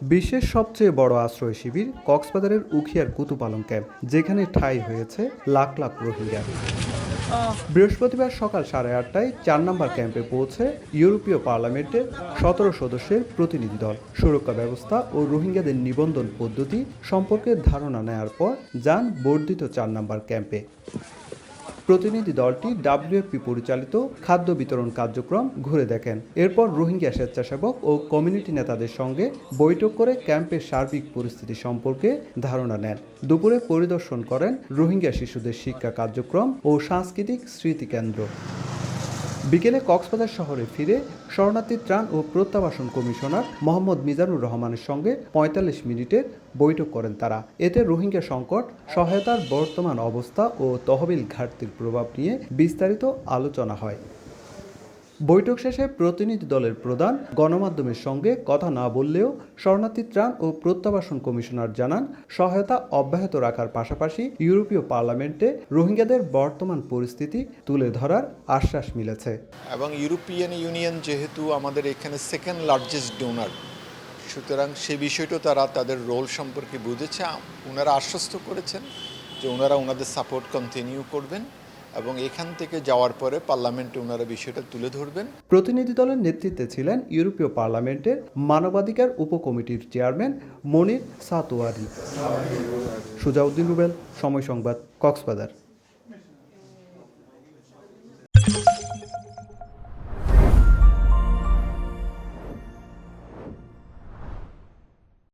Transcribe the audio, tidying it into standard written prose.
বিশ্বের সবচেয়ে বড় আশ্রয় শিবির কক্সবাজারের উখিয়ার কুতুপালং ক্যাম্প, যেখানে ঠাঁই হয়েছে লাখ লাখ রোহিঙ্গা। বৃহস্পতিবার সকাল 8:30টায় 4 নম্বর ক্যাম্পে পৌঁছে ইউরোপীয় পার্লামেন্টের 17 সদস্যের প্রতিনিধি দল। সুরক্ষা ব্যবস্থা ও রোহিঙ্গাদের নিবন্ধন পদ্ধতি সম্পর্কে ধারণা নেয়ার পর যান বর্ধিত 4 নম্বর ক্যাম্পে। প্রতিনিধি দলটি ডাব্লিউএফপি পরিচালিত খাদ্য বিতরণ কার্যক্রম ঘুরে দেখেন। এরপর রোহিঙ্গা স্বেচ্ছাসেবক ও কমিউনিটি নেতাদের সঙ্গে বৈঠক করে ক্যাম্পের সার্বিক পরিস্থিতি সম্পর্কে ধারণা নেন। দুপুরে পরিদর্শন করেন রোহিঙ্গা শিশুদের শিক্ষা কার্যক্রম ও সাংস্কৃতিক স্মৃতিকেন্দ্র। বিকেলে কক্সবাজার শহরে ফিরে শরণার্থী ত্রাণ ও প্রত্যাবাসন কমিশনার মোহাম্মদ মিজানুর রহমানের সঙ্গে ৪৫ মিনিটের বৈঠক করেন তারা। এতে রোহিঙ্গা সংকট, সহায়তার বর্তমান অবস্থা ও তহবিল ঘাটতির প্রভাব নিয়ে বিস্তারিত আলোচনা হয়। বৈঠক শেষে প্রতিনিধি দলের প্রধান গণমাধ্যমের সঙ্গে কথা না বললেও শরণার্থী ত্রাণ ও প্রত্যাবাসন কমিশনার জানান, সহায়তা অব্যাহত রাখার পাশাপাশি ইউরোপীয় পার্লামেন্টে রোহিঙ্গাদের বর্তমান পরিস্থিতি তুলে ধরার আশ্বাস মিলেছে। এবং ইউরোপিয়ান ইউনিয়ন যেহেতু আমাদের এখানে সেকেন্ড লার্জেস্ট ডোনার, সুতরাং সেই বিষয়টা তারা তাদের রোল সম্পর্কে বুঝেছে। ওনারা আশ্বস্ত করেছেন যে ওনারা ওনাদের সাপোর্ট কন্টিনিউ করবেন এবং এখান থেকে যাওয়ার পরে পার্লামেন্টে ওনারা বিষয়টা তুলে ধরবেন। প্রতিনিধি দলের নেতৃত্বে ছিলেন ইউরোপীয় পার্লামেন্টের মানবাধিকার উপকমিটির চেয়ারম্যান মনির সাতোয়ারি। সুজাউদ্দিন রুবেল, সময় সংবাদ, কক্সবাজার।